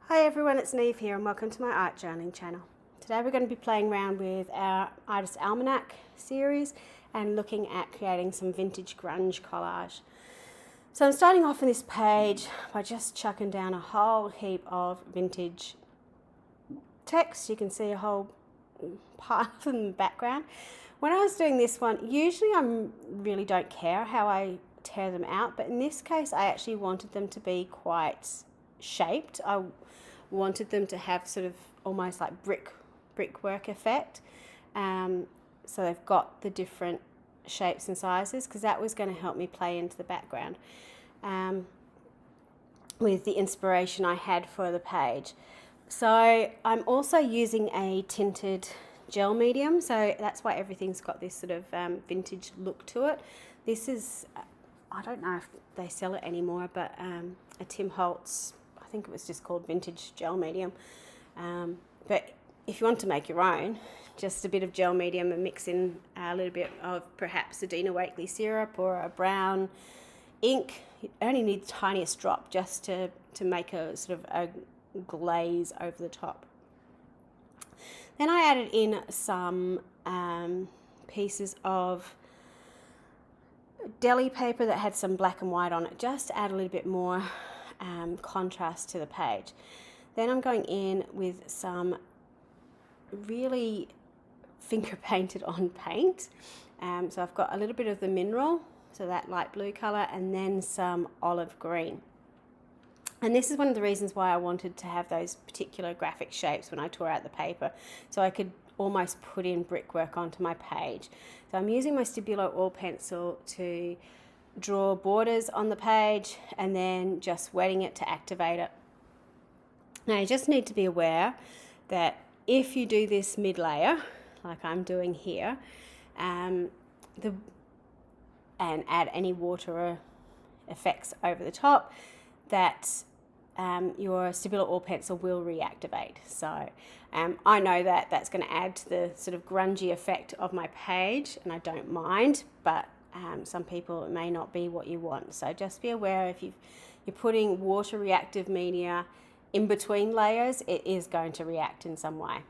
Hi everyone, it's Niamh here and welcome to my art journaling channel. Today we're going to be playing around with our Artist Almanac series and looking at creating some vintage grunge collage. So I'm starting off on this page by just chucking down a whole heap of vintage text. You can see a whole part of in the background. When I was doing this one, usually I really don't care how I tear them out, but in this case I actually wanted them to be quite shaped. I wanted them to have sort of almost like brickwork effect. So they've got the different shapes and sizes because that was going to help me play into the background with the inspiration I had for the page. So I'm also using a tinted gel medium, so that's why everything's got this sort of vintage look to it. This is, I don't know if they sell it anymore, but a Tim Holtz, I think it was just called vintage gel medium. But if you want to make your own, just a bit of gel medium and mix in a little bit of perhaps a Dina Wakley syrup or a brown ink. You only need the tiniest drop just to make a sort of a glaze over the top. Then I added in some pieces of deli paper that had some black and white on it, just to add a little bit more contrast to the page. Then I'm going in with some really finger painted on paint. So I've got a little bit of the mineral, so that light blue colour, and then some olive green. And this is one of the reasons why I wanted to have those particular graphic shapes when I tore out the paper, so I could almost put in brickwork onto my page. So I'm using my Stabilo oil pencil to draw borders on the page and then just wetting it to activate it. Now you just need to be aware that if you do this mid-layer, like I'm doing here, and add any water effects over the top, that your Stabilo oil pencil will reactivate. So I know that that's going to add to the sort of grungy effect of my page, and I don't mind, but some people, it may not be what you want. So just be aware if you're putting water reactive media in between layers, it is going to react in some way.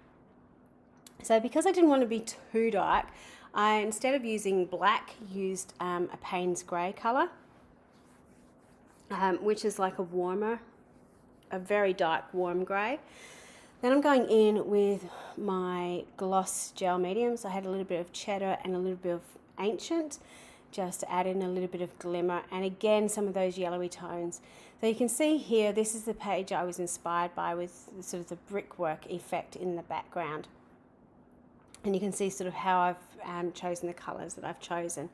So because I didn't want to be too dark, I, instead of using black, used a Payne's grey colour, which is like a very dark warm grey. Then I'm going in with my gloss gel medium. So I had a little bit of cheddar and a little bit of ancient, just to add in a little bit of glimmer, and again some of those yellowy tones. So you can see here, this is the page I was inspired by, with sort of the brickwork effect in the background. And you can see sort of how I've chosen the colours that I've chosen.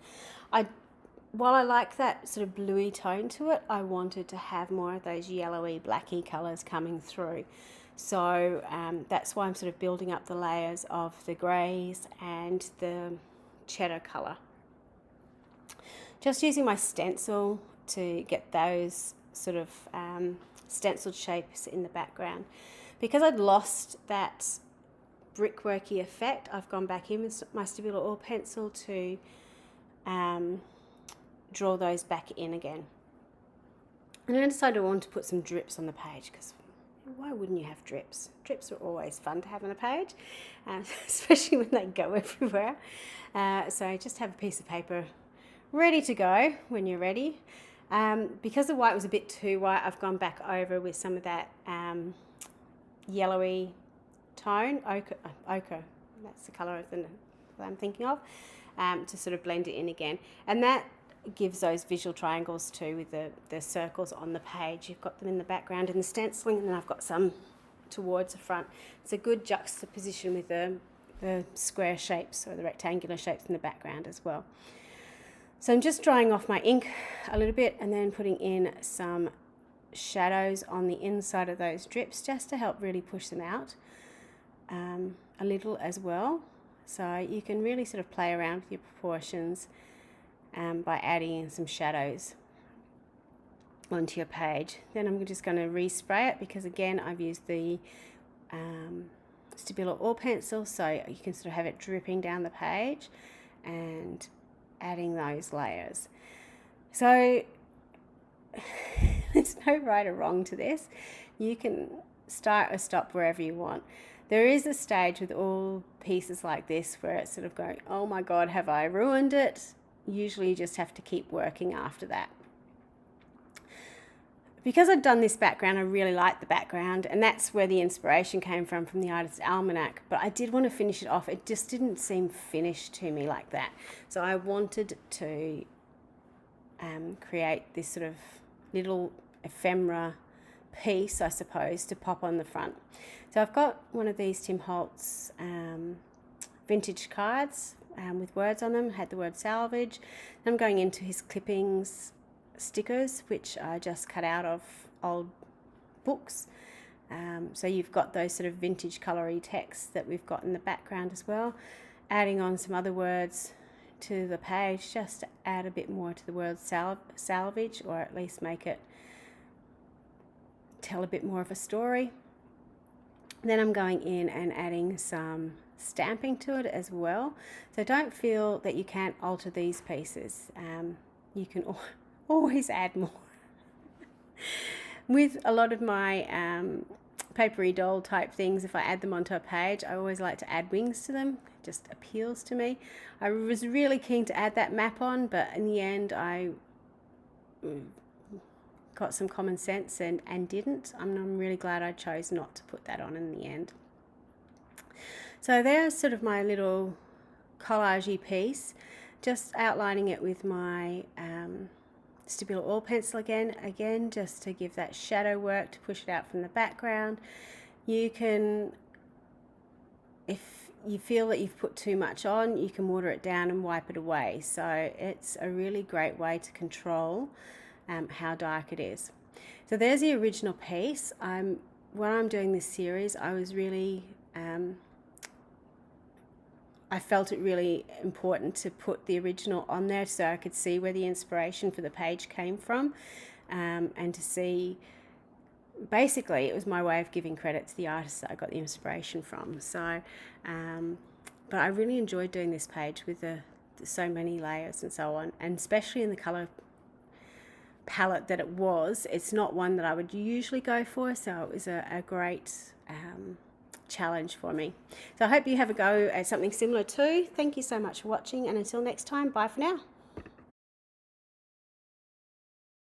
While I like that sort of bluey tone to it, I wanted to have more of those yellowy, blacky colours coming through. So that's why I'm sort of building up the layers of the greys and the cheddar colour. Just using my stencil to get those sort of stenciled shapes in the background. Because I'd lost that brickworky effect, I've gone back in with my Stabilo oil pencil to draw those back in again. And then I decided I wanted to put some drips on the page, because why wouldn't you have drips? Drips are always fun to have on a page, especially when they go everywhere. So just have a piece of paper ready to go when you're ready. Because the white was a bit too white, I've gone back over with some of that yellowy tone, ochre, that's the colour that I'm thinking of, to sort of blend it in again. And that gives those visual triangles too, with the circles on the page. You've got them in the background in the stenciling, and then I've got some towards the front. It's a good juxtaposition with the square shapes or the rectangular shapes in the background as well. So I'm just drying off my ink a little bit and then putting in some shadows on the inside of those drips, just to help really push them out a little as well. So you can really sort of play around with your proportions by adding in some shadows onto your page. Then I'm just going to respray it, because again I've used the Stabilo oil pencil, so you can sort of have it dripping down the page and adding those layers. So there's no right or wrong to this. You can start or stop wherever you want. There is a stage with all pieces like this where it's sort of going, oh my God, have I ruined it? Usually you just have to keep working after that. Because I'd done this background, I really liked the background, and that's where the inspiration came from the Artist Almanac. But I did want to finish it off. It just didn't seem finished to me like that. So I wanted to create this sort of little ephemera piece, I suppose, to pop on the front. So I've got one of these Tim Holtz vintage cards with words on them, had the word salvage. I'm going into his clippings stickers, which I just cut out of old books. So you've got those sort of vintage colory texts that we've got in the background as well. Adding on some other words to the page just to add a bit more to the word salvage, or at least make it tell a bit more of a story. Then I'm going in and adding some stamping to it as well. So don't feel that you can't alter these pieces. You can always add more. With a lot of my papery doll type things, if I add them onto a page, I always like to add wings to them. It just appeals to me. I was really keen to add that map on, but in the end I got some common sense and didn't. I'm really glad I chose not to put that on in the end. So there's sort of my little collage-y piece, just outlining it with my Stabilo oil pencil again, just to give that shadow work to push it out from the background. You can, if you feel that you've put too much on, you can water it down and wipe it away. So it's a really great way to control how dark it is. So there's the original piece. When I'm doing this series, I was really I felt it really important to put the original on there so I could see where the inspiration for the page came from, and to see, basically it was my way of giving credit to the artist that I got the inspiration from. So but I really enjoyed doing this page with so many layers and so on, and especially in the color palette that it was. It's not one that I would usually go for, so it was a great challenge for me. So I hope you have a go at something similar too. Thank you so much for watching, and until next time, bye for now.